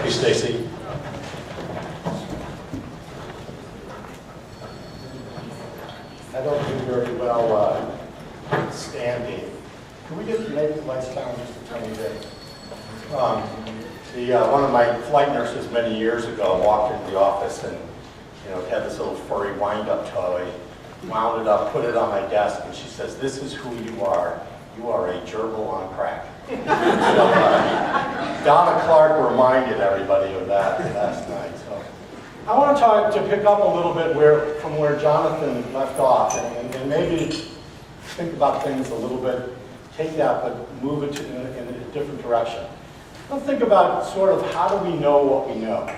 Hey, Stacy. I don't do very well standing. Can we get maybe the lights down just a tiny bit? One of my flight nurses many years ago walked into the office and had this little furry wind-up toy, wound it up, put it on my desk, and she says, "This is who you are. You are a gerbil on crack." So, Donna Clark reminded everybody of that last night. So I want to pick up a little bit from where Jonathan left off, and maybe think about things a little bit, take that, but move it in a different direction. Let's think about sort of how do we know what we know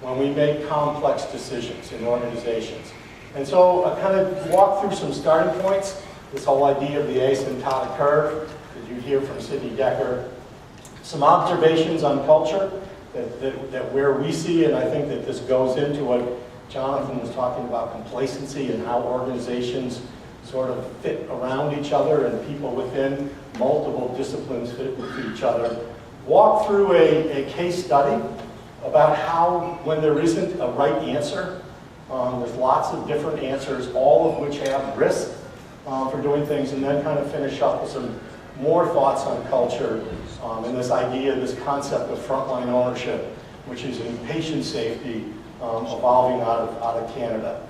when we make complex decisions in organizations. And so I kind of walk through some starting points, this whole idea of the asymptotic curve that you hear from Sidney Dekker, some observations on culture that where we see, and I think that this goes into what Jonathan was talking about, complacency and how organizations sort of fit around each other and people within multiple disciplines fit with each other. Walk through a case study about how when there isn't a right answer, there's lots of different answers, all of which have risk for doing things, and then kind of finish up with some more thoughts on culture and this idea, this concept of frontline ownership, which is in patient safety evolving out of Canada.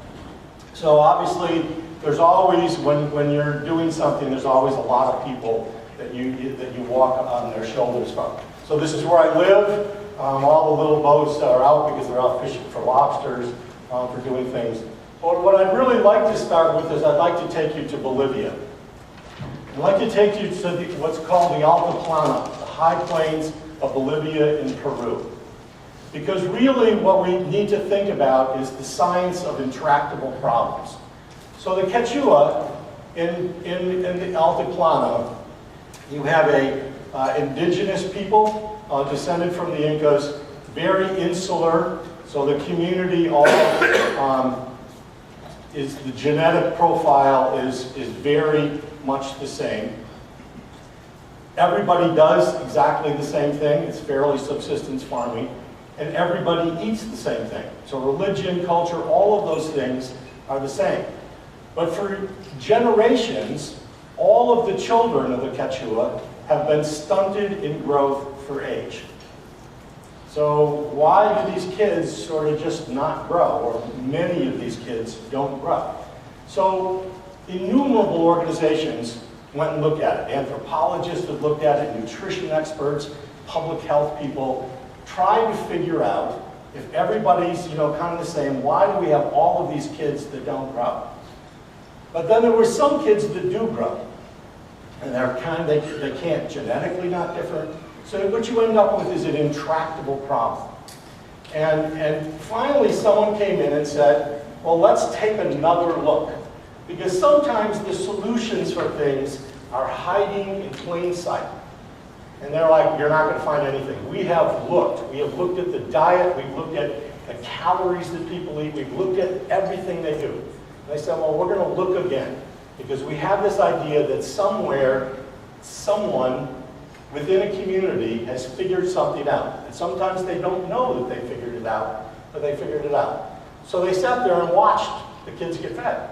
So obviously, there's always, when you're doing something, there's always a lot of people that you walk on their shoulders from. So this is where I live. All the little boats are out because they're out fishing for lobsters, for doing things. But what I'd really like to start with is I'd like to take you to Bolivia. I'd like to take you to what's called the Altiplano, the high plains of Bolivia in Peru. Because really what we need to think about is the science of intractable problems. So the Quechua in the Altiplano, you have indigenous people descended from the Incas, very insular, so the community all the genetic profile is very much the same. Everybody does exactly the same thing. It's fairly subsistence farming. And everybody eats the same thing. So religion, culture, all of those things are the same. But for generations, all of the children of the Quechua have been stunted in growth for age. So why do these kids sort of just not grow, or many of these kids don't grow? So innumerable organizations went and looked at it. Anthropologists have looked at it, nutrition experts, public health people, tried to figure out if everybody's kind of the same, why do we have all of these kids that don't grow? But then there were some kids that do grow. And they can't, genetically not different. So what you end up with is an intractable problem. And finally someone came in and said, well, let's take another look. Because sometimes the solutions for things are hiding in plain sight. And they're like, you're not going to find anything. We have looked at the diet, we've looked at the calories that people eat, we've looked at everything they do. And they said, well, we're going to look again. Because we have this idea that somewhere, someone within a community has figured something out. And sometimes they don't know that they figured it out, but they figured it out. So they sat there and watched the kids get fed.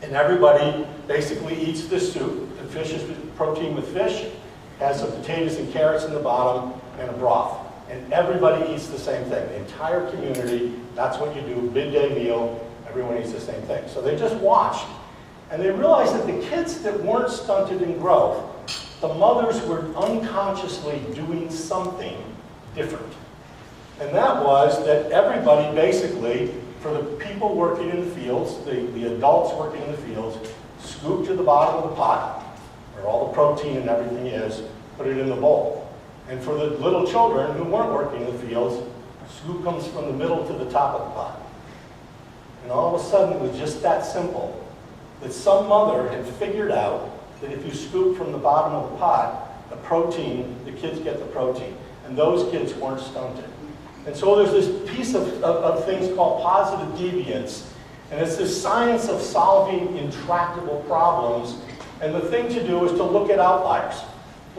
And everybody basically eats this soup. The fish is protein with fish, has some potatoes and carrots in the bottom, and a broth. And everybody eats the same thing. The entire community, that's what you do, midday meal, everyone eats the same thing. So they just watched. And they realized that the kids that weren't stunted in growth, the mothers were unconsciously doing something different. And that was that everybody basically, for the people working in the fields, the adults working in the fields, scooped to the bottom of the pot, where all the protein and everything is, put it in the bowl. And for the little children who weren't working in the fields, scoop comes from the middle to the top of the pot. And all of a sudden, it was just that simple. That some mother had figured out that if you scoop from the bottom of the pot, the protein, the kids get the protein. And those kids weren't stunted. And so there's this piece of things called positive deviance. And it's this science of solving intractable problems. And the thing to do is to look at outliers.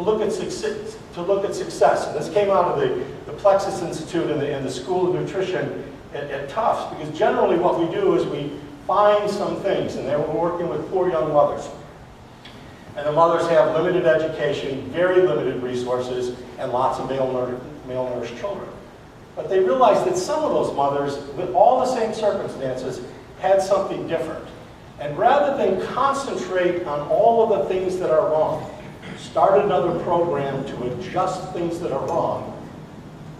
look at success. And this came out of the Plexus Institute and the School of Nutrition at Tufts, because generally what we do is we find some things, and they were working with poor young mothers. And the mothers have limited education, very limited resources, and lots of malnourished children. But they realized that some of those mothers, with all the same circumstances, had something different. And rather than concentrate on all of the things that are wrong, start another program to adjust things that are wrong.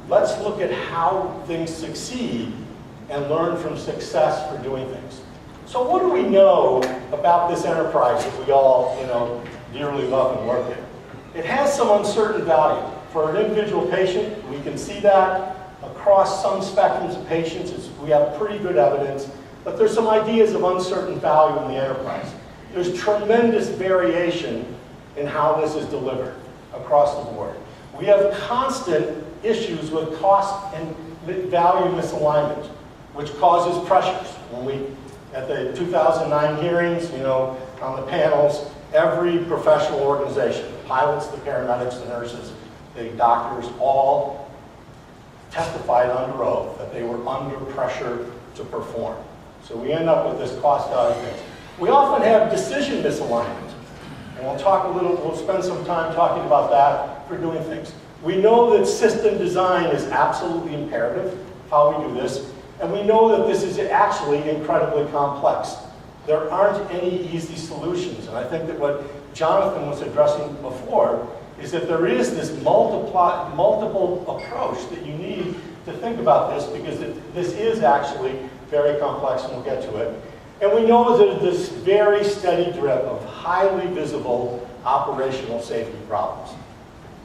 Let's look at how things succeed and learn from success for doing things. So what do we know about this enterprise that we all, dearly love and work in? It has some uncertain value. For an individual patient, we can see that. Across some spectrums of patients, we have pretty good evidence, but there's some ideas of uncertain value in the enterprise. There's tremendous variation in how this is delivered across the board. We have constant issues with cost and value misalignment, which causes pressures. When we, at the 2009 hearings, on the panels, every professional organization, the pilots, the paramedics, the nurses, the doctors, all testified under oath that they were under pressure to perform. So we end up with this cost value thing. We often have decision misalignment. And we'll spend some time talking about that for doing things. We know that system design is absolutely imperative, how we do this, and we know that this is actually incredibly complex. There aren't any easy solutions, and I think that what Jonathan was addressing before is that there is this multiple approach that you need to think about this, because this is actually very complex, and we'll get to it. And we know that there's this very steady drip of highly visible operational safety problems.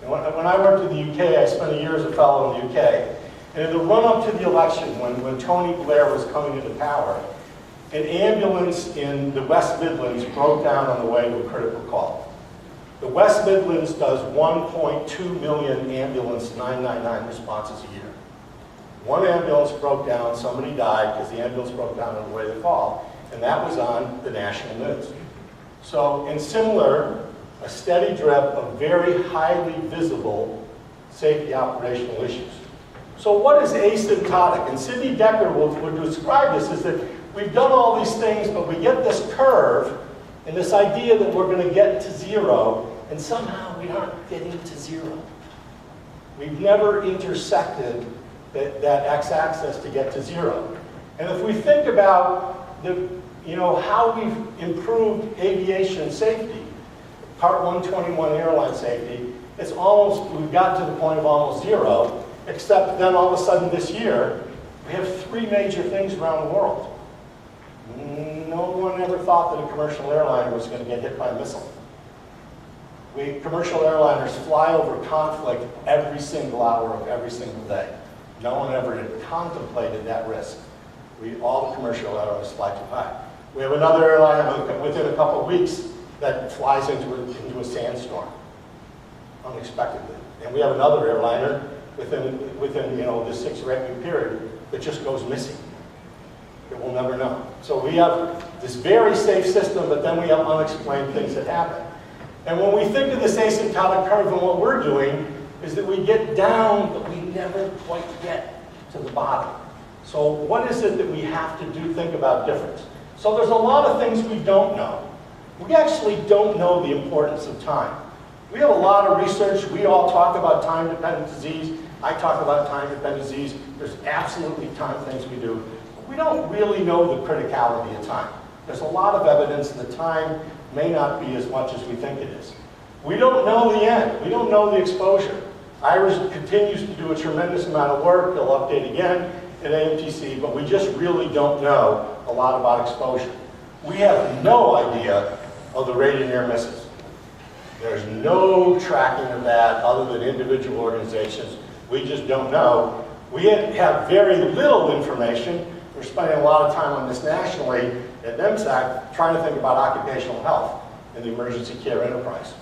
And when I worked in the UK, I spent a year as a fellow in the UK, and in the run-up to the election, when Tony Blair was coming into power, an ambulance in the West Midlands broke down on the way to a critical call. The West Midlands does 1.2 million ambulance 999 responses a year. One ambulance broke down, somebody died because the ambulance broke down on the way to the call, and that was on the national news. So, in similar, a steady drip of very highly visible safety operational issues. So what is asymptotic? And Sidney Dekker would describe this as that we've done all these things, but we get this curve and this idea that we're going to get to zero, and somehow we aren't getting to zero. We've never intersected that x-axis to get to zero. And if we think about how we've improved aviation safety, Part 121 airline safety, we've got to the point of almost zero, except then all of a sudden this year, we have 3 major things around the world. No one ever thought that a commercial airliner was going to get hit by a missile. Commercial airliners fly over conflict every single hour of every single day. No one ever had contemplated that risk. All the commercial airliners fly too high. We have another airliner within a couple of weeks that flies into a sandstorm unexpectedly. And we have another airliner within this 6 or 8 week period that just goes missing. That we'll never know. So we have this very safe system, but then we have unexplained things that happen. And when we think of this asymptotic curve, and what we're doing is that we get down, but we never quite get to the bottom. So what is it that we have to think about different? So there's a lot of things we don't know. We actually don't know the importance of time. We have a lot of research. We all talk about time-dependent disease. I talk about time-dependent disease. There's absolutely time things we do. But we don't really know the criticality of time. There's a lot of evidence that time may not be as much as we think it is. We don't know the end. We don't know the exposure. Irish continues to do a tremendous amount of work. They'll update again at AMTC, but we just really don't know a lot about exposure. We have no idea of the rate of near misses. There's no tracking of that other than individual organizations. We just don't know. We have very little information. We're spending a lot of time on this nationally at NEMSAC trying to think about occupational health in the emergency care enterprise.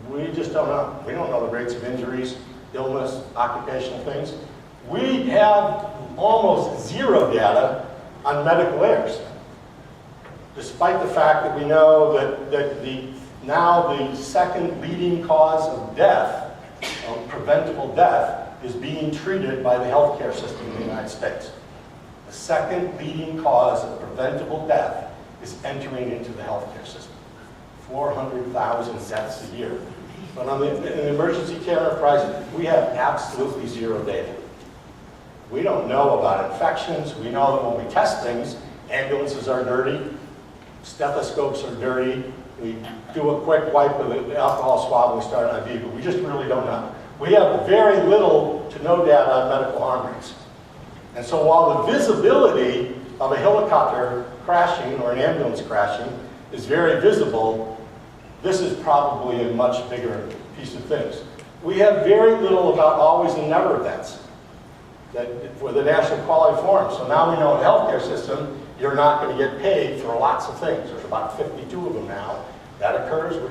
We just don't know. We don't know the rates of injuries, illness, occupational things. We have almost zero data on medical errors, despite the fact that we know that the now the second leading cause of death, of preventable death, is being treated by the healthcare system in the United States. The second leading cause of preventable death is entering into the healthcare system. 400,000 deaths a year. But on the emergency care enterprise, we have absolutely zero data. We don't know about infections. We know that when we test things, ambulances are dirty, stethoscopes are dirty. We do a quick wipe with an alcohol swab and we start an IV, but we just really don't know. We have very little to no data on medical harm rates. And so while the visibility of a helicopter crashing or an ambulance crashing is very visible, this is probably a much bigger piece of things. We have very little about always and never events for the National Quality Forum. So now we know in the healthcare system, you're not going to get paid for lots of things. There's about 52 of them now. That occurs, the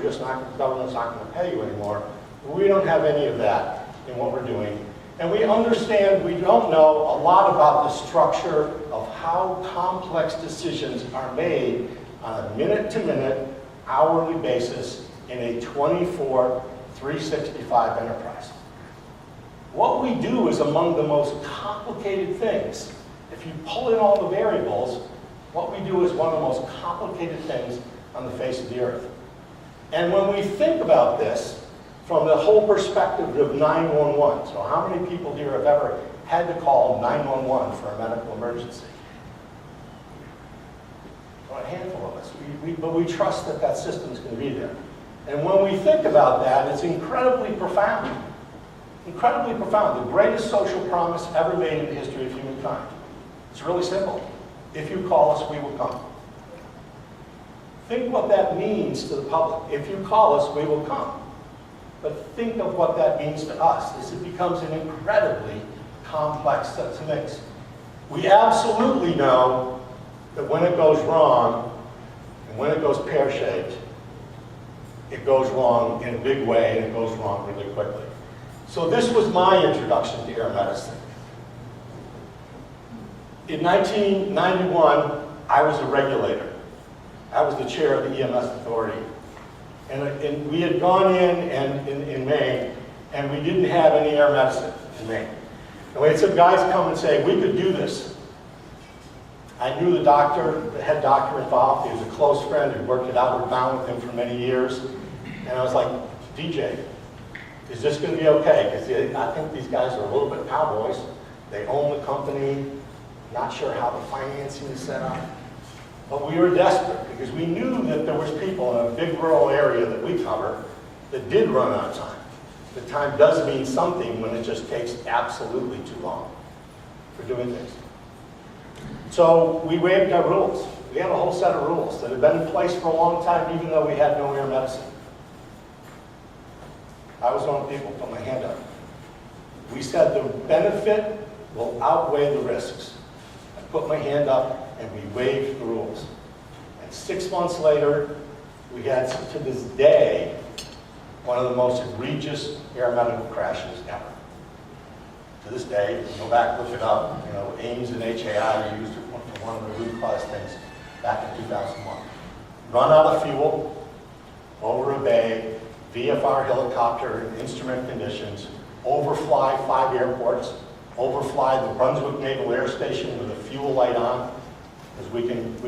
government's not going to pay you anymore. We don't have any of that in what we're doing. And we understand, we don't know a lot about the structure of how complex decisions are made on a minute-to-minute, hourly basis in a 24/365 enterprise. What we do is among the most complicated things. If you pull in all the variables, what we do is one of the most complicated things on the face of the earth. And when we think about this from the whole perspective of 911, so how many people here have ever had to call 911 for a medical emergency? Well, a handful of us, but we trust that that system's going to be there. And when we think about that, it's incredibly profound. Incredibly profound. The greatest social promise ever made in the history of humankind. It's really simple. If you call us, we will come. Think what that means to the public. If you call us, we will come. But think of what that means to us, as it becomes an incredibly complex set of things. We absolutely know that when it goes wrong, and when it goes pear-shaped, it goes wrong in a big way, and it goes wrong really quickly. So this was my introduction to air medicine. In 1991, I was a regulator. I was the chair of the EMS authority. And we had gone in Maine, and we didn't have any air medicine in Maine. And we had some guys come and say, we could do this. I knew the doctor, the head doctor involved. He was a close friend who worked at Outward Bound with him for many years. And I was like, DJ, is this going to be okay? Because I think these guys are a little bit cowboys. They own the company. Not sure how the financing is set up. But we were desperate because we knew that there was people in a big rural area that we cover that did run out of time. The time does mean something when it just takes absolutely too long for doing things. So we waived our rules. We had a whole set of rules that had been in place for a long time, even though we had no air medicine. I was one of the people who put my hand up. We said the benefit will outweigh the risks. I put my hand up and we waived the rules. And 6 months later, we had, to this day, one of the most egregious air medical crashes ever. To this day, you can go back, look it up, Ames and HAI used it for one of the root cause things back in 2001. Run out of fuel, over a bay, VFR helicopter in instrument conditions, overfly 5 airports, overfly the Brunswick Naval Air Station with a fuel light on, because we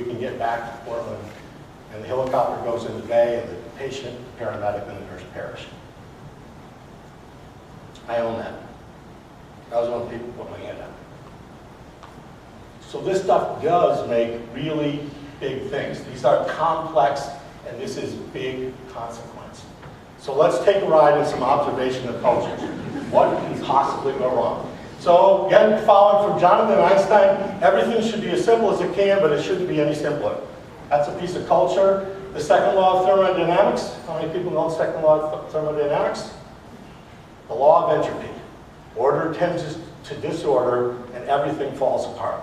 can get back to Portland, and the helicopter goes in the bay, and the patient, the paramedic, and the nurse perish. I own that. I was one of the people who put my hand up. So this stuff does make really big things. These are complex, and this is big consequence. So let's take a ride in some observation of cultures. What can possibly go wrong? So again, following from Jonathan Einstein, everything should be as simple as it can, but it shouldn't be any simpler. That's a piece of culture. The second law of thermodynamics. How many people know the second law of thermodynamics? The law of entropy. Order tends to disorder, and everything falls apart.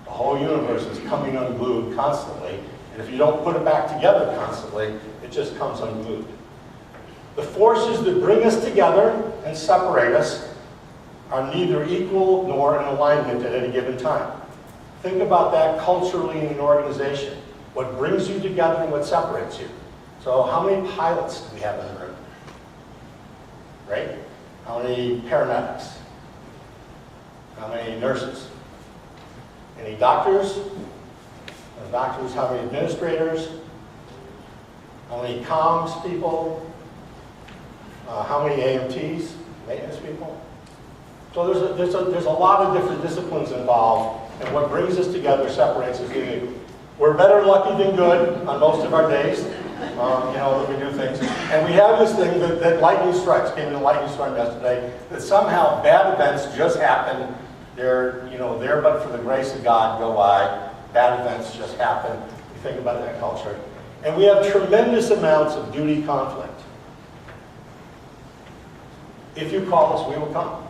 The whole universe is coming unglued constantly, and if you don't put it back together constantly, it just comes unglued. The forces that bring us together and separate us are neither equal nor in alignment at any given time. Think about that culturally in an organization. What brings you together and what separates you. So how many pilots do we have in the room? Right? How many paramedics? How many nurses? Any doctors? Doctors, how many administrators? How many comms people? How many AMTs, maintenance people? So there's a lot of different disciplines involved, and what brings us together separates us. We're better lucky than good on most of our days, that we do things. And we have this thing that lightning strikes, came in a lightning storm yesterday, that somehow bad events just happen. They're, there but for the grace of God go by. Bad events just happen. We think about that culture. And we have tremendous amounts of duty conflict. If you call us, we will come.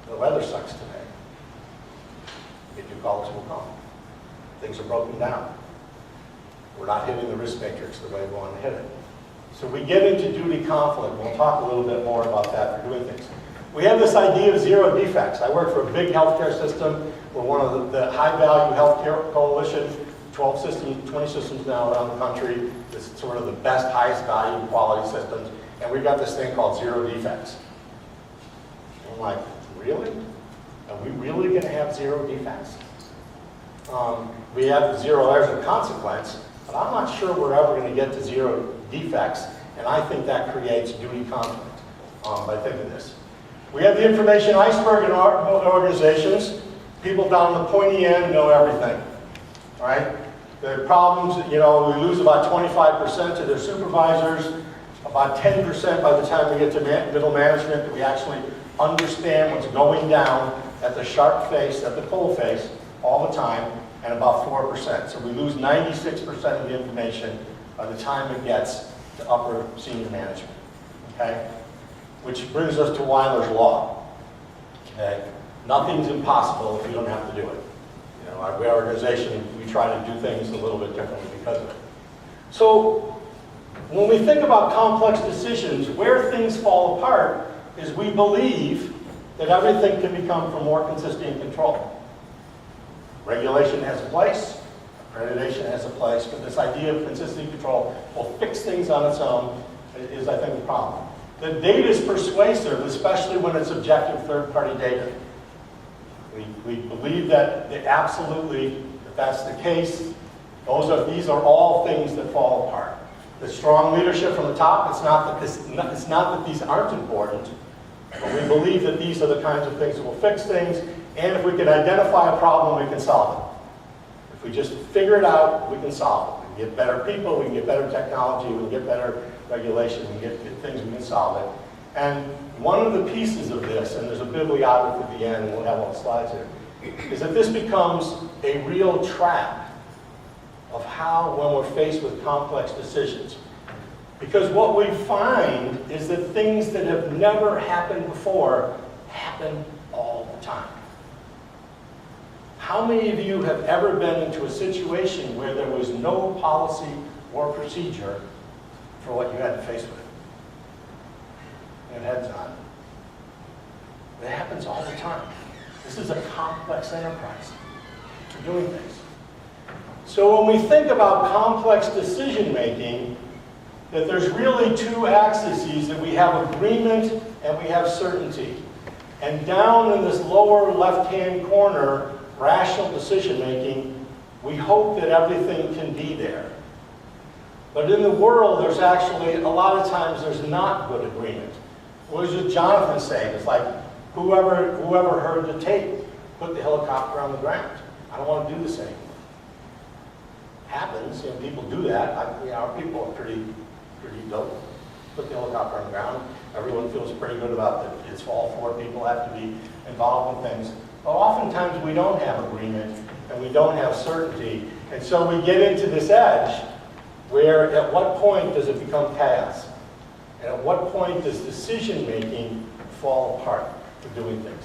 The weather sucks today. If you call us, we'll come. Things are broken down. We're not hitting the risk matrix the way we want to hit it. So we get into duty conflict. We'll talk a little bit more about that for doing things. We have this idea of zero defects. I work for a big healthcare system. We're one of the high-value healthcare coalition, 12 systems, 20 systems now around the country. This is sort of the best, highest value quality systems. And we've got this thing called zero defects. And I'm like, really? Are we really going to have zero defects? We have zero errors of consequence, but I'm not sure we're ever going to get to zero defects, and I think that creates duty conflict by thinking this. We have the information iceberg in our organizations. People down the pointy end know everything, right? The problems, we lose about 25% to their supervisors, about 10% by the time we get to middle management that we actually understand what's going down at the sharp face, at the coal face, all the time, and about 4%. So we lose 96% of the information by the time it gets to upper senior management, okay? Which brings us to Weiler's Law, okay? Nothing's impossible if you don't have to do it. Our organization, we try to do things a little bit differently because of it. So when we think about complex decisions, where things fall apart is we believe that everything can become for more consistent control. Regulation has a place, accreditation has a place, but this idea of consistent control will fix things on its own is, I think, the problem. The data is persuasive, especially when it's objective third-party data. We believe that absolutely, if that's the case, these are all things that fall apart. The strong leadership from the top, it's not that these aren't important, but we believe that these are the kinds of things that will fix things, and if we can identify a problem, we can solve it. If we just figure it out, we can solve it. We can get better people, we can get better technology, we can get better regulation, we can get things, we can solve it. And one of the pieces of this, and there's a bibliography at the end, and we'll have all the slides here, is that this becomes a real trap of how, when we're faced with complex decisions. Because what we find is that things that have never happened before happen all the time. How many of you have ever been into a situation where there was no policy or procedure for what you had to face with? And heads on. It happens all the time. This is a complex enterprise for doing things. So when we think about complex decision making, that there's really two axes, that we have agreement and we have certainty. And down in this lower left-hand corner, rational decision making, we hope that everything can be there. But in the world, there's actually, a lot of times, there's not good agreement. What was Jonathan saying? It's like, whoever heard the tape, put the helicopter on the ground. I don't want to do this anymore. Happens, people do that. Our people are pretty dope. Put the helicopter on the ground. Everyone feels pretty good about it. It's all four people have to be involved in things. But oftentimes we don't have agreement and we don't have certainty. And so we get into this edge where at what point does it become chaos? And at what point does decision making fall apart for doing things?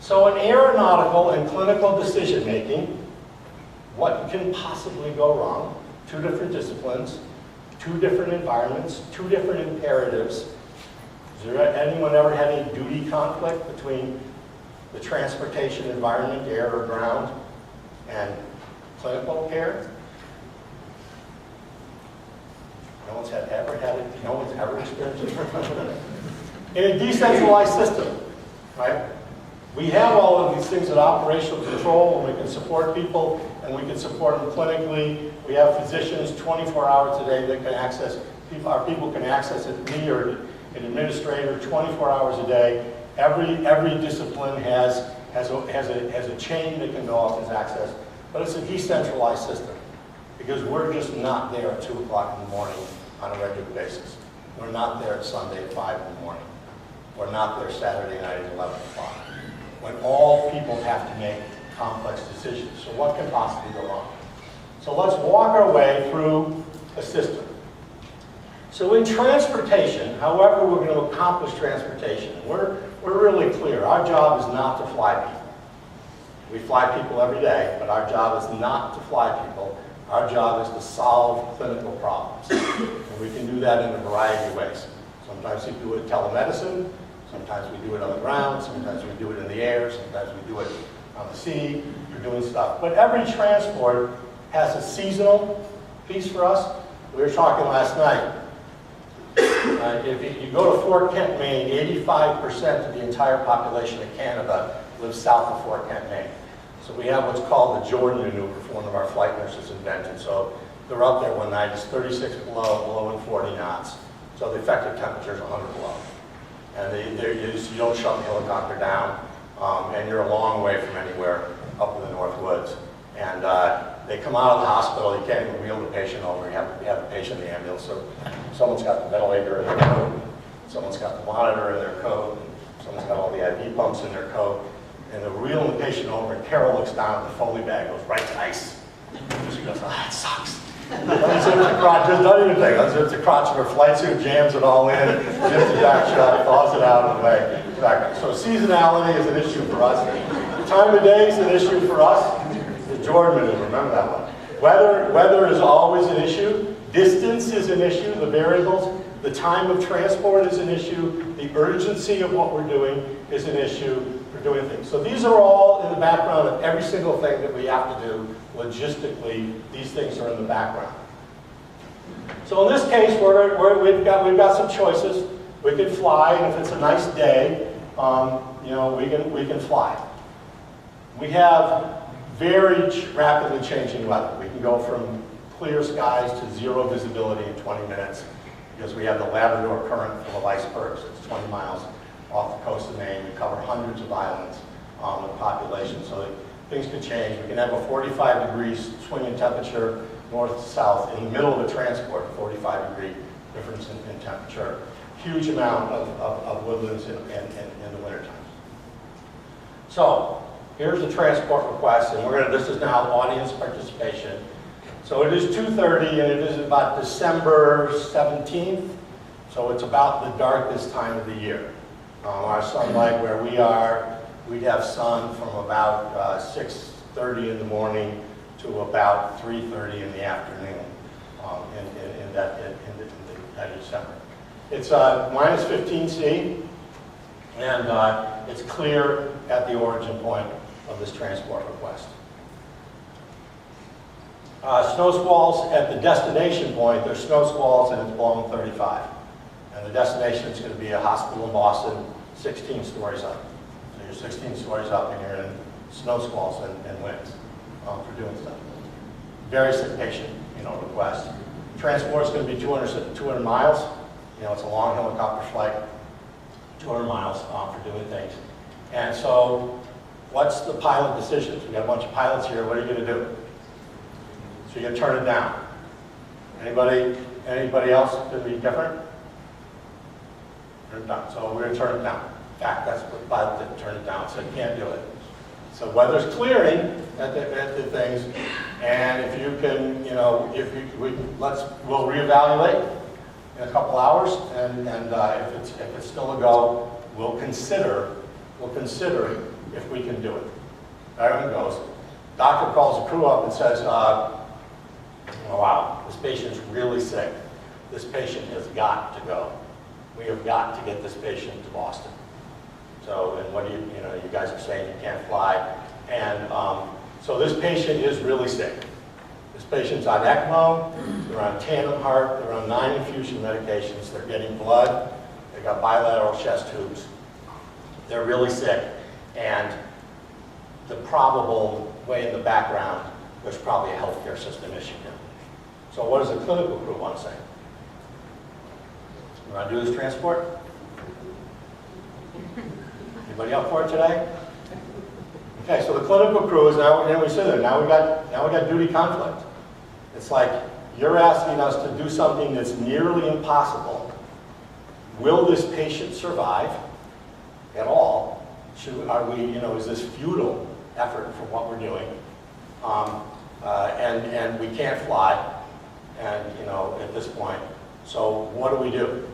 So in aeronautical and clinical decision making, what can possibly go wrong? Two different disciplines, two different environments, two different imperatives. Has there anyone ever had any duty conflict between the transportation environment, air or ground, and clinical care? one's ever had it, no one's ever experienced it. In a decentralized system, right? We have all of these things in operational control, and we can support people, and we can support them clinically. We have physicians 24 hours a day that can access, our people can access it, me or an administrator 24 hours a day. Every discipline has a chain that can go off as access, but it's a decentralized system because we're just not there at 2 o'clock in the morning on a regular basis. We're not there at Sunday at 5 in the morning. We're not there Saturday night at 11 o'clock. When all people have to make complex decisions. So what can possibly go wrong? So let's walk our way through a system. So in transportation, however we're going to accomplish transportation, we're really clear. Our job is not to fly people. We fly people every day, but our job is not to fly people. Our job is to solve clinical problems. And we can do that in a variety of ways. Sometimes we do it in telemedicine, sometimes we do it on the ground, sometimes we do it in the air, sometimes we do it on the sea, we're doing stuff. But every transport has a seasonal piece for us. We were talking last night. If you go to Fort Kent, Maine, 85% of the entire population of Canada lives south of Fort Kent, Maine. So we have what's called the Jordan maneuver for one of our flight nurses invented. So they're up there one night, it's 36 below, blowing 40 knots. So the effective temperature is 100 below. And you don't shut the helicopter down, and you're a long way from anywhere up in the North Woods. And they come out of the hospital, you can't even wheel the patient over, you have the patient in the ambulance. So someone's got the ventilator in their coat, someone's got the monitor in their coat, someone's got all the IV pumps in their coat, and they're wheeling the patient over, and Carol looks down at the Foley bag, goes, right to ice. And she goes, it sucks. Just don't even think. Unzips the crotch of her flight suit, jams it all in, zips the back shut, thaws it out of the way. So seasonality is an issue for us. Time of day is an issue for us. The Jordan maneuver, remember that one. Weather is always an issue. Distance is an issue, the variables. The time of transport is an issue. The urgency of what we're doing is an issue for doing things. So these are all in the background of every single thing that we have to do. Logistically, these things are in the background. So in this case, we've got some choices. We can fly, and if it's a nice day, we can fly. We have very rapidly changing weather. We can go from clear skies to zero visibility in 20 minutes because we have the Labrador Current full of icebergs. It's 20 miles off the coast of Maine. We cover hundreds of islands with population, so that things can change. We can have a 45 degrees swing in temperature north to south in the middle of a transport, a 45-degree difference in temperature. Huge amount of woodlands in the wintertime. So here's the transport request, and this is now audience participation. So it is 2:30, and it is about December 17th, so it's about the darkest time of the year. Our sunlight, where we are, we'd have sun from about 6:30 in the morning to about 3:30 in the afternoon in that December. It's minus 15 C, and it's clear at the origin point of this transport request. Snow squalls at the destination point, there's snow squalls and it's blowing 35. And the destination is going to be a hospital in Boston, 16 stories up. So you're 16 stories up and you're in snow squalls and winds for doing stuff. Very sick patient, request. Transport is going to be 200 miles. It's a long helicopter flight, 200 miles for doing things. And so what's the pilot decisions? We've got a bunch of pilots here. What are you going to do? So you're going to turn it down. Anybody else going to be different? Turn it down. So we're going to turn it down. In fact, that's what the pilot did, turn it down. So you can't do it. So weather's clearing at the things, and if you can, we'll reevaluate in a couple hours, and if it's still a go, we'll consider if we can do it. Everyone goes. Doctor calls the crew up and says, oh, wow, this patient's really sick. This patient has got to go. We have got to get this patient to Boston. So, and what do you guys are saying you can't fly. And so this patient is really sick. This patient's on ECMO, they're on tandem heart, they're on 9 infusion medications, they're getting blood, they got bilateral chest tubes, they're really sick, and the probable way in the background, there's probably a healthcare system issue here. So what does the clinical crew want to say? You want to do this transport? Anybody up for it today? Okay, so the clinical crew is now, we sit there, now we got duty conflict. It's like, you're asking us to do something that's nearly impossible. Will this patient survive at all? Is this futile effort for what we're doing? And we can't fly, and at this point. So what do we do?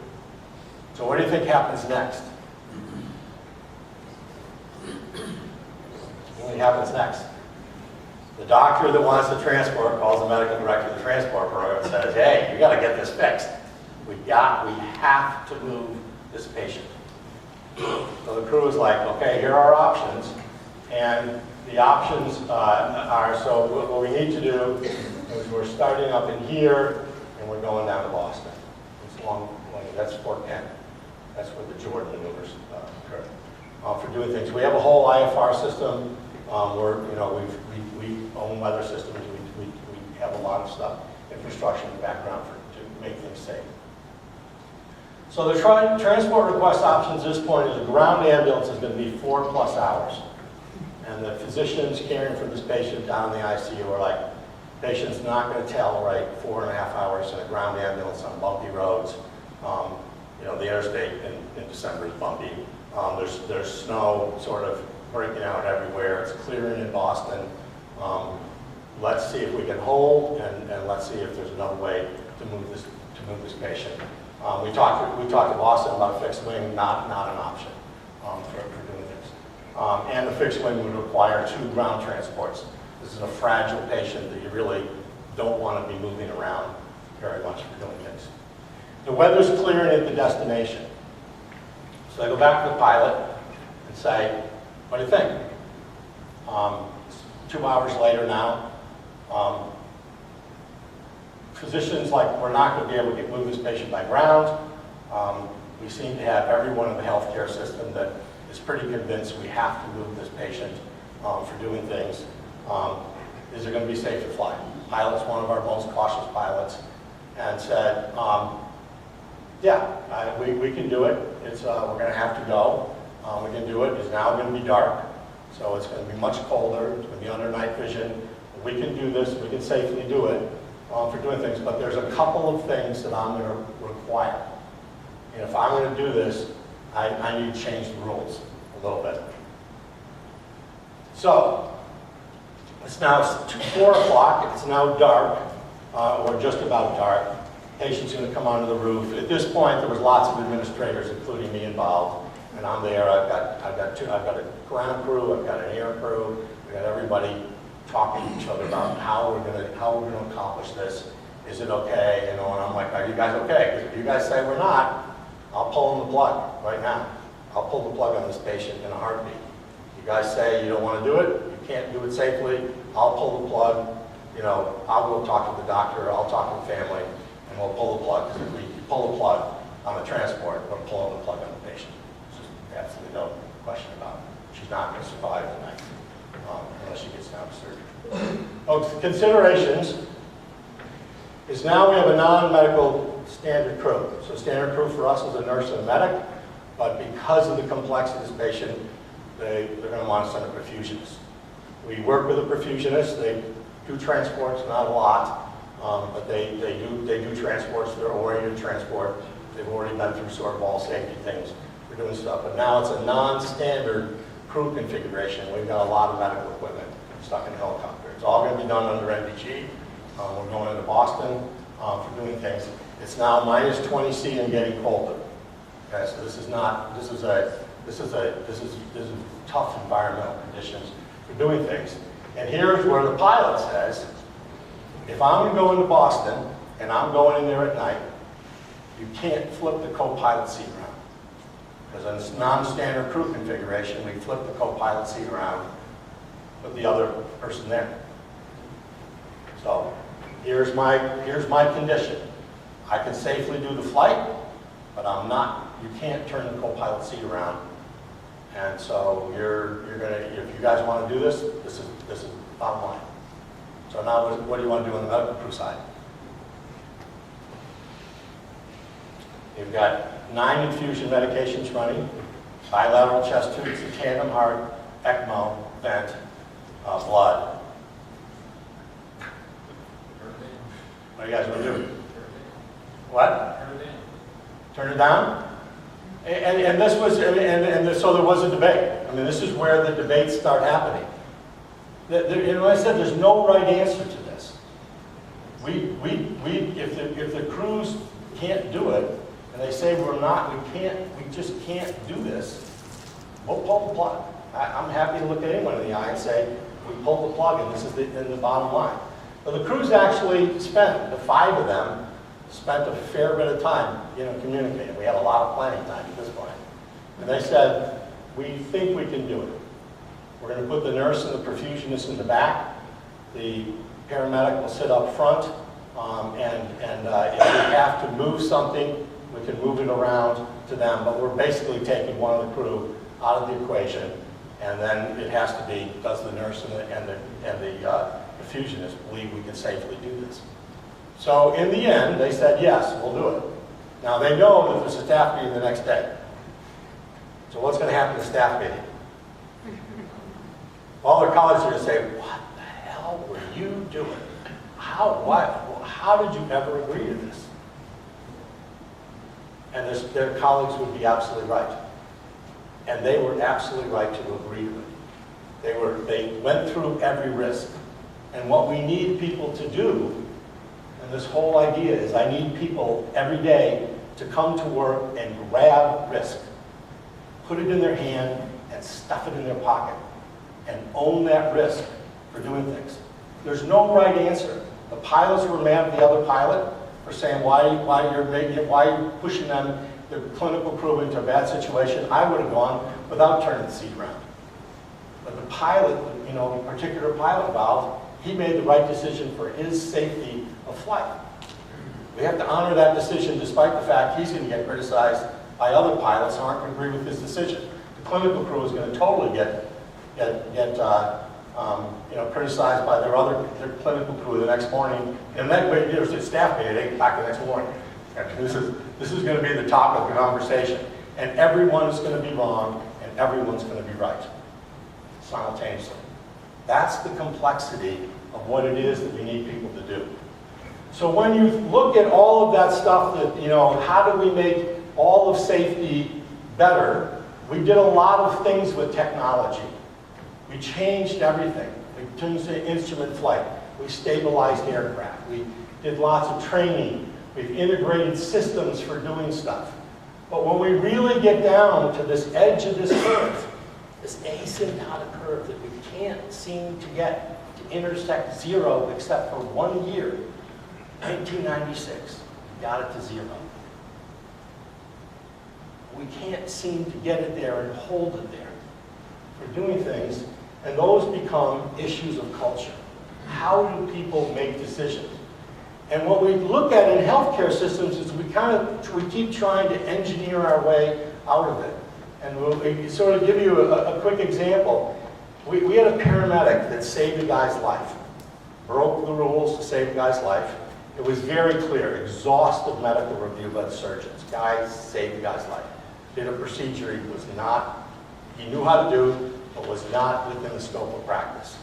So what do you think happens next? What happens next? The doctor that wants the transport calls the medical director of the transport program and says, hey, you got to get this fixed. We have to move this patient. So the crew is like, okay, here are our options. And the options are, so what we need to do is we're starting up in here and we're going down to Boston. It's long, that's Fort Penn. That's where the Jordan maneuvers occur. For doing things. We have a whole IFR system. We own weather systems. We have a lot of stuff, infrastructure in the background to make things safe. So the transport request options at this point is a ground ambulance is going to be 4+ hours. And the physicians caring for this patient down in the ICU are like, patient's not going to tell, right, 4.5 hours in a ground ambulance on bumpy roads. The interstate in December is bumpy. There's snow sort of breaking out everywhere. It's clearing in Boston. Let's see if we can hold, and let's see if there's another way to move this patient. We talked to Boston about a fixed wing, not an option for doing this. And the fixed wing would require 2 ground transports. This is a fragile patient that you really don't want to be moving around very much for doing things. The weather's clearing at the destination. So I go back to the pilot and say, what do you think? 2 hours later now, physicians like, we're not going to be able to move this patient by ground. We seem to have everyone in the healthcare system that is pretty convinced we have to move this patient for doing things. Is it going to be safe to fly? Pilot's one of our most cautious pilots, and said, yeah, we can do it. We're going to have to go. We can do it. It's now going to be dark, so it's going to be much colder. It's going to be under night vision. We can do this. We can safely do it for doing things. But there's a couple of things that I'm going to require. And if I'm going to do this, I need to change the rules a little bit. So it's now 4 o'clock. It's now dark, or just about dark. Patient's going to come onto the roof. At this point, there was lots of administrators, including me, involved. And I'm there. I've got a ground crew. I've got an air crew. We got everybody talking to each other about how we're going to accomplish this. Is it okay? And I'm like, are you guys okay? Because if you guys say we're not, I'll pull in the plug right now. I'll pull the plug on this patient in a heartbeat. You guys say you don't want to do it. You can't do it safely. I'll pull the plug. I'll go talk to the doctor. I'll talk to the family. And we'll pull the plug, because if we pull the plug on the transport, we're pulling the plug on the patient. There's just absolutely no question about it. She's not going to survive the night unless she gets down to surgery. Considerations is now we have a non-medical standard crew. So standard crew for us is a nurse and a medic, but because of the complexity of this patient, they're going to want to send a perfusionist. We work with a perfusionist. They do transports, not a lot. But they do transports. They're oriented transport. They've already been through sort of all safety things for doing stuff. But now it's a non-standard crew configuration. We've got a lot of medical equipment stuck in a helicopter. It's all going to be done under NVG. We're going into Boston for doing things. It's now -20 C and getting colder. Okay, so this is tough environmental conditions for doing things. And here's where the pilot says, if I'm going to go into Boston, and I'm going in there at night, you can't flip the co-pilot seat around. Because in this non-standard crew configuration, we flip the co-pilot seat around with the other person there. So here's my condition. I can safely do the flight, but you can't turn the co-pilot seat around. And so if you guys want to do this, this is bottom line. So now what do you want to do on the medical crew side? You've got 9 infusion medications running, bilateral chest tubes, a tandem heart, ECMO, vent, blood. What do you guys want to do? What? Turn it down? And this was, so there was a debate. I mean, this is where the debates start happening. I said there's no right answer to this. If the crews can't do it, and they say we just can't do this, we'll pull the plug. I'm happy to look at anyone in the eye and say, we pulled the plug and this is the bottom line. But the crews actually the 5 of them, spent a fair bit of time, communicating. We had a lot of planning time at this point. And they said, we think we can do it. We're going to put the nurse and the perfusionist in the back. The paramedic will sit up front. And if we have to move something, we can move it around to them. But we're basically taking one of the crew out of the equation. And then it has to be, does the nurse and the perfusionist believe we can safely do this? So in the end, they said, yes, we'll do it. Now they know that there's a staff meeting the next day. So what's going to happen at the staff meeting? All their colleagues are going to say, what the hell were you doing? How did you ever agree to this? And their colleagues would be absolutely right. And they were absolutely right to agree to it. They went through every risk. And what we need people to do, and this whole idea is I need people every day to come to work and grab risk, put it in their hand and stuff it in their pocket, and own that risk for doing things. There's no right answer. The pilots were mad at the other pilot for saying why are you pushing them, the clinical crew, into a bad situation. I would have gone without turning the seat around. But the pilot, the particular pilot involved, he made the right decision for his safety of flight. We have to honor that decision despite the fact he's going to get criticized by other pilots who aren't going to agree with his decision. The clinical crew is going to totally get criticized by their clinical crew the next morning. And that way, there's a staff meeting at 8 o'clock the next morning. And this is going to be the topic of the conversation. And everyone is going to be wrong, and everyone's going to be right simultaneously. That's the complexity of what it is that we need people to do. So when you look at all of that stuff that, how do we make all of safety better, we did a lot of things with technology. We changed everything. We changed the instrument flight. We stabilized aircraft. We did lots of training. We've integrated systems for doing stuff. But when we really get down to this edge of this curve, this asymptotic curve that we can't seem to get to intersect 0 except for 1 year, 1996, we got it to 0. We can't seem to get it there and hold it there for doing things, and those become issues of culture. How do people make decisions? And what we look at in healthcare systems is we keep trying to engineer our way out of it. And we'll sort of give you a quick example. We had a paramedic that saved a guy's life, broke the rules to save a guy's life. It was very clear, exhaustive medical review by the surgeons. Guy saved the guy's life. Did a procedure he knew how to do, but was not within the scope of practice.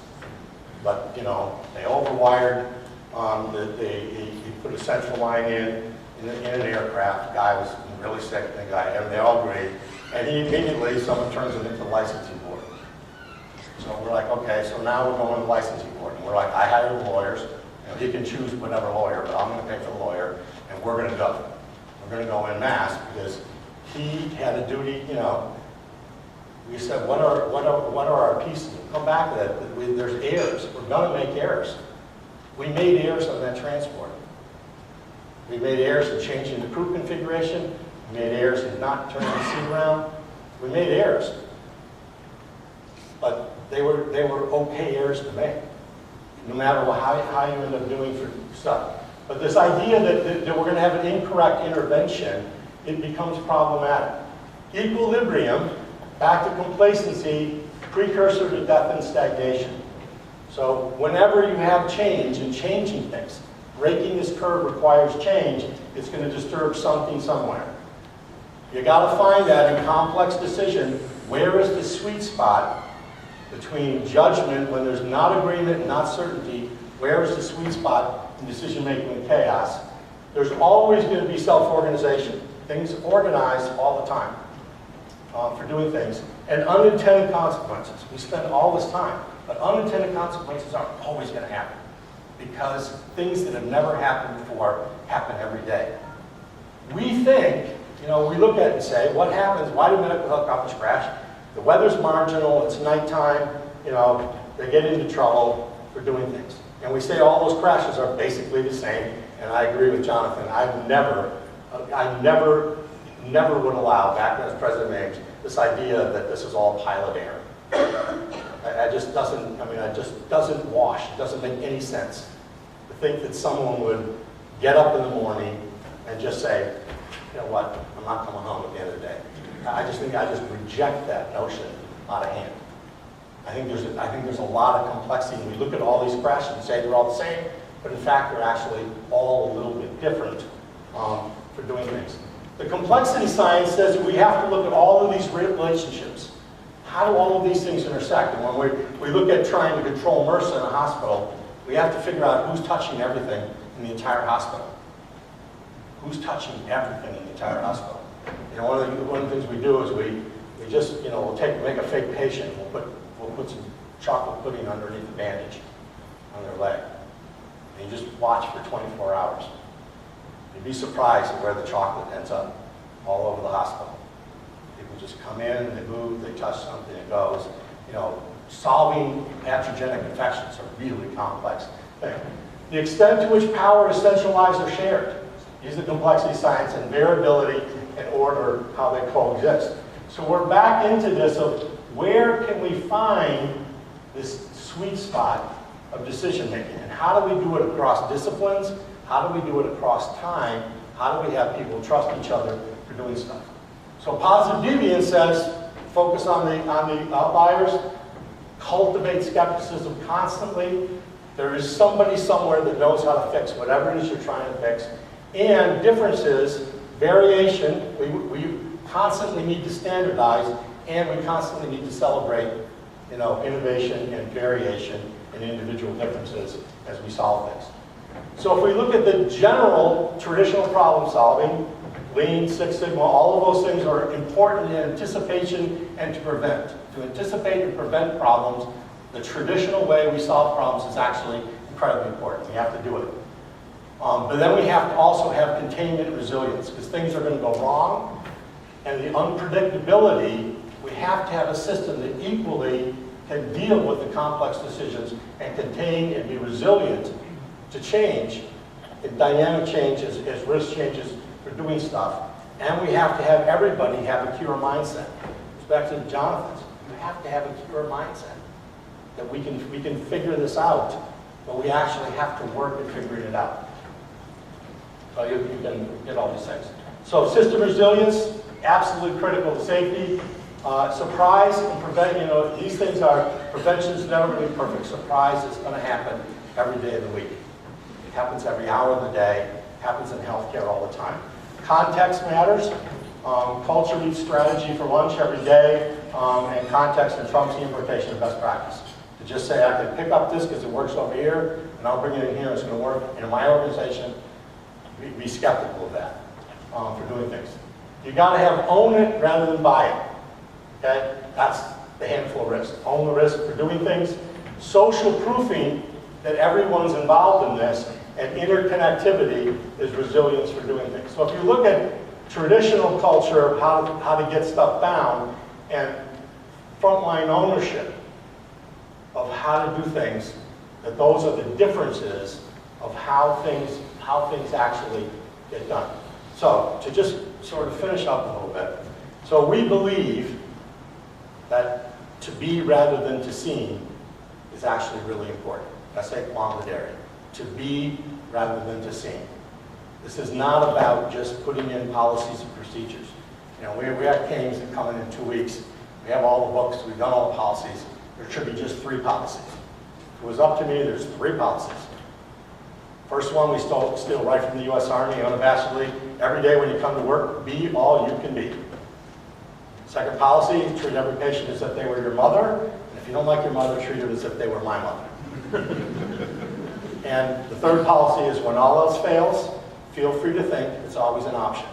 But, they overwired, he put a central line in an aircraft. The guy was really sick, and they all agreed. And he immediately, someone turns him into the licensing board. So we're like, okay, so now we're going to the licensing board. And we're like, I hired lawyers. He can choose whatever lawyer, but I'm going to pay for the lawyer, and we're going to go. We're going to go en masse because he had a duty, We said, what are our pieces? We'll come back to that. There's errors. We're going to make errors. We made errors on that transport. We made errors in changing the crew configuration. We made errors in not turning the seat around. We made errors. But they were okay errors to make. no matter how you end up doing for stuff. But this idea that we're going to have an incorrect intervention, it becomes problematic. Equilibrium, back to complacency, precursor to death and stagnation. So whenever you have change and changing things, breaking this curve requires change, it's going to disturb something somewhere. You got to find that in complex decision, where is the sweet spot between judgment when there's not agreement, not certainty, where is the sweet spot in decision making and chaos? There's always going to be self-organization. Things organized all the time for doing things. And unintended consequences. We spend all this time, but unintended consequences are always going to happen because things that have never happened before happen every day. We think, we look at it and say, what happens? Why do medical helicopters crash? The weather's marginal, it's nighttime, they get into trouble for doing things. And we say all those crashes are basically the same, and I agree with Jonathan. I never would allow, back when I was president of AIMS, this idea that this is all pilot error. It just doesn't wash, it doesn't make any sense to think that someone would get up in the morning and just say, you know what, I'm not coming home at the end of the day. I just reject that notion out of hand. I think there's a lot of complexity. We look at all these crashes and say they're all the same, but in fact they're actually all a little bit different for doing things. The complexity science says that we have to look at all of these relationships. How do all of these things intersect? And when we look at trying to control MRSA in a hospital, we have to figure out who's touching everything in the entire hospital. Who's touching everything in the entire hospital? One of the things we do is we just, we'll make a fake patient, we'll put some chocolate pudding underneath the bandage on their leg. And you just watch for 24 hours. You'd be surprised at where the chocolate ends up all over the hospital. People just come in, they move, they touch something, it goes. Solving iatrogenic infections is a really complex thing. The extent to which power is centralized or shared. Use the complexity science and variability and order, how they coexist. So we're back into this of where can we find this sweet spot of decision making, and how do we do it across disciplines? How do we do it across time? How do we have people trust each other for doing stuff? So positive deviance says focus on the outliers, cultivate skepticism constantly. There is somebody somewhere that knows how to fix whatever it is you're trying to fix. And differences, variation, we constantly need to standardize, and we constantly need to celebrate, innovation and variation and individual differences as we solve things. So if we look at the general traditional problem solving, Lean, Six Sigma, all of those things are important in anticipation and to prevent. To anticipate and prevent problems, the traditional way we solve problems is actually incredibly important. We have to do it. But then we have to also have containment and resilience, because things are going to go wrong, and the unpredictability, we have to have a system that equally can deal with the complex decisions and contain and be resilient to change, in dynamic change as risk changes for doing stuff. And we have to have everybody have a cure mindset. It's back to Jonathan's. You have to have a cure mindset, that we can figure this out, but we actually have to work at figuring it out. So you can get all these things. So system resilience, absolutely critical to safety. Surprise and prevent, these things are, prevention is never really perfect. Surprise is going to happen every day of the week. It happens every hour of the day. It happens in healthcare all the time. Context matters. Culture meets strategy for lunch every day, and context and trumps the implication of best practice. To just say, I can pick up this because it works over here, and I'll bring it in here, and it's going to work in my organization. Be skeptical of that for doing things. You got to have own it rather than buy it. Okay, that's the handful of risk. Own the risk for doing things. Social proofing that everyone's involved in this, and interconnectivity is resilience for doing things. So if you look at traditional culture of how to get stuff down, and frontline ownership of how to do things, that those are the differences of how things actually get done. So to just sort of finish up a little bit. So we believe that to be rather than to seem is actually really important. essaye quamdidere, to be rather than to seem. This is not about just putting in policies and procedures. You know, we have Canes that come in 2 weeks. We have all the books, we've done all the policies. There should be just 3 policies. If it was up to me, there's 3 policies. First one, we steal right from the U.S. Army, unabashedly. Every day when you come to work, be all you can be. Second policy, treat every patient as if they were your mother. And if you don't like your mother, treat it as if they were my mother. And the third policy is when all else fails, feel free to think it's always an option.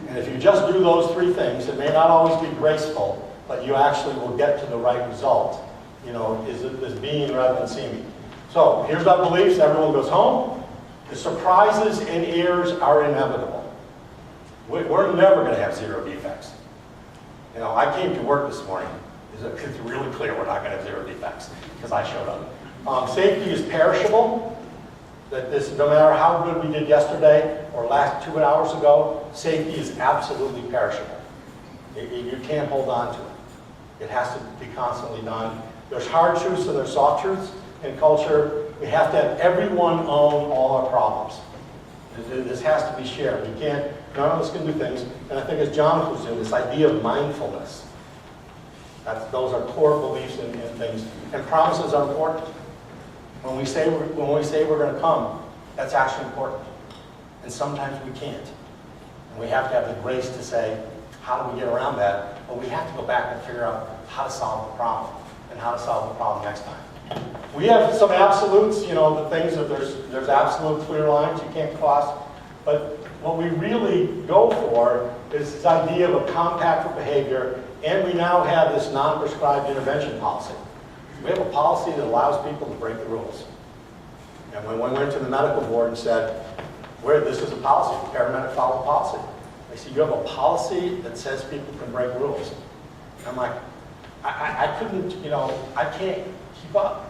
And if you just do those 3 things, it may not always be graceful, but you actually will get to the right result, you know, is being rather than seeming. So here's our beliefs. Everyone goes home. The surprises and errors are inevitable. We're never going to have 0 defects. You know, I came to work this morning. It's really clear we're not going to have 0 defects because I showed up. Safety is perishable. That this, no matter how good we did yesterday or last 2 hours ago, safety is absolutely perishable. You can't hold on to it. It has to be constantly done. There's hard truths and there's soft truths in culture. We have to have everyone own all our problems. This has to be shared. We can't, none of us can do things. And I think as Jonathan was doing, this idea of mindfulness, those are core beliefs in things. And promises are important. When we say we're going to come, that's actually important. And sometimes we can't. And we have to have the grace to say, how do we get around that? But we have to go back and figure out how to solve the problem and how to solve the problem next time. We have some absolutes, you know, the things that there's absolute clear lines you can't cross. But what we really go for is this idea of a compact for behavior, and we now have this non-prescribed intervention policy. We have a policy that allows people to break the rules. And when we went to the medical board and said, this is a policy, the paramedic followed the policy. They said, you have a policy that says people can break rules. And I'm like, I couldn't, you know, I can't keep up.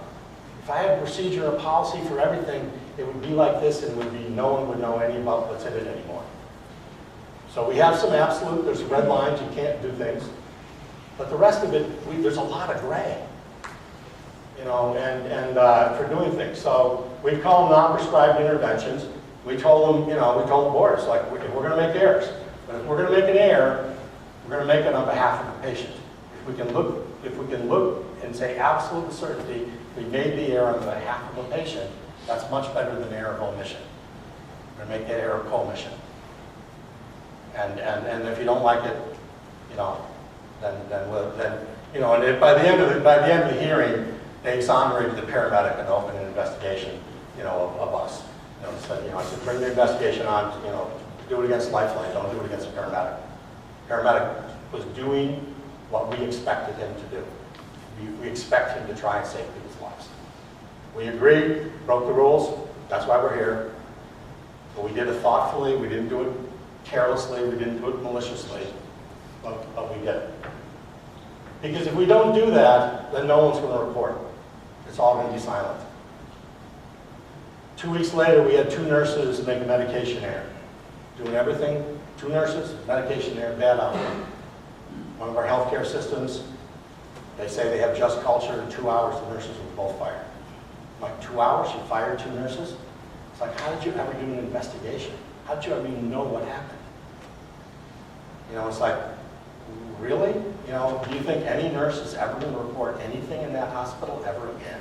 If I had a procedure and a policy for everything, it would be like this, and it would be no one would know any about what's in it anymore. So we have some absolute, there's red lines, you can't do things. But the rest of it, there's a lot of gray. You know, and for doing things. So we call them non-prescribed interventions. We told them, you know, we told the boards, like, we're going to make errors. But if we're going to make an error, we're going to make it on behalf of the patient. If we can look and say absolute certainty, we made the error on behalf of a patient, that's much better than error of omission. We're going to make that error of commission. And if you don't like it, you know, then you know, and by the end of the hearing, they exonerated the paramedic and opened an investigation, you know, of us. You know, said, you know, I said, bring the investigation on, you know, do it against Lifeline, don't do it against a paramedic. Paramedic was doing what we expected him to do. We expect him to try and save people's lives. We agreed, broke the rules, that's why we're here. But we did it thoughtfully, we didn't do it carelessly, we didn't do it maliciously, but we did it. Because if we don't do that, then no one's going to report. It's all going to be silent. 2 weeks later, we had 2 nurses make a medication error. Doing everything, 2 nurses, medication error, bad outcome. One of our healthcare systems, they say they have just culture. In 2 hours, the nurses were both fired. Like 2 hours, you fired 2 nurses? It's like, how did you ever do an investigation? How did you ever even know what happened? You know, it's like, really? You know, do you think any nurse is ever going to report anything in that hospital ever again?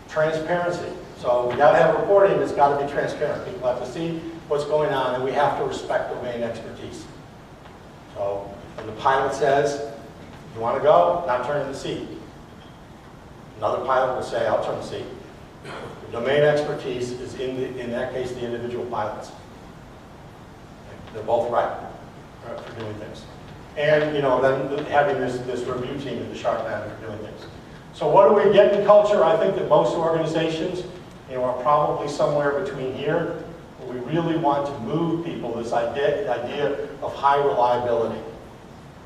Transparency. So we got to have reporting that's got to be transparent. People have to see what's going on, and we have to respect domain expertise. So when the pilot says, you want to go? Not turning the seat. Another pilot will say, I'll turn the seat. The domain expertise is, in that case, the individual pilots. They're both right for doing things. And, you know, then having this review team at the Sharp Band for doing things. So what do we get in culture? I think that most organizations, you know, are probably somewhere between here. But we really want to move people, this idea of high reliability.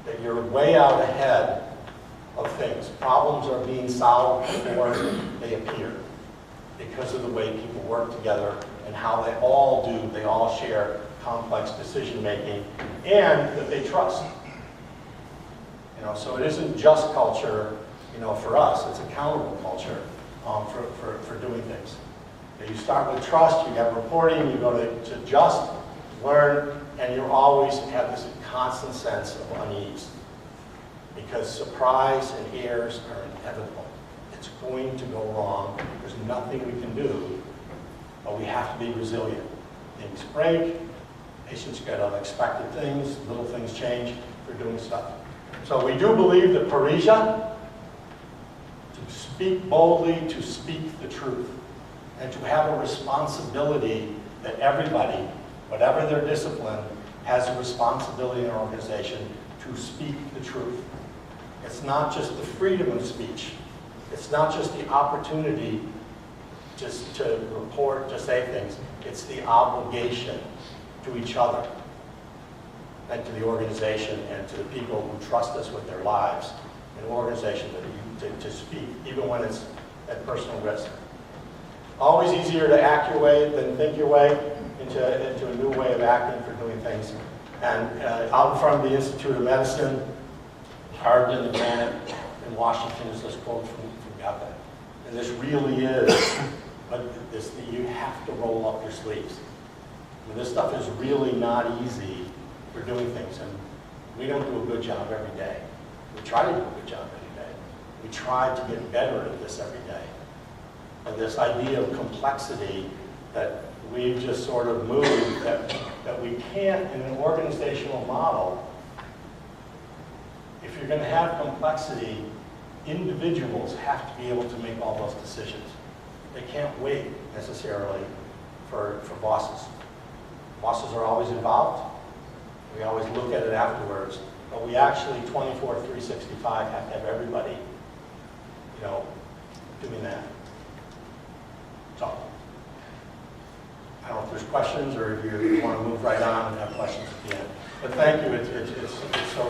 That you're way out ahead of things. Problems are being solved before they appear because of the way people work together and how they all share complex decision making, and that they trust. You know, so it isn't just culture, you know, for us, it's accountable culture. for doing things. You start with trust, you have reporting, you go to just, learn, and you always have this constant sense of unease. Because surprise and errors are inevitable. It's going to go wrong. There's nothing we can do, but we have to be resilient. Things break, patients get unexpected things, little things change, we're doing stuff. So we do believe that paresia, to speak boldly, to speak the truth, and to have a responsibility that everybody, whatever their discipline, has a responsibility in our organization to speak the truth. It's not just the freedom of speech. It's not just the opportunity just to report, to say things. It's the obligation to each other and to the organization and to the people who trust us with their lives in an organization to speak, even when it's at personal risk. Always easier to act your way than think your way into a new way of acting for doing things. And out in front of the Institute of Medicine, carved in the granite in Washington is this quote from Goethe. And this really is, but you have to roll up your sleeves. I mean, this stuff is really not easy for doing things, and we don't do a good job every day. We try to do a good job every day. We try to get better at this every day. And this idea of complexity that we've just sort of moved, that we can't, in an organizational model, if you're going to have complexity, individuals have to be able to make all those decisions. They can't wait necessarily for bosses. Bosses are always involved. We always look at it afterwards, but we actually 24/365 have to have everybody, doing that. So, I don't know if there's questions or if you want to move right on and have questions at the end. But thank you. It's so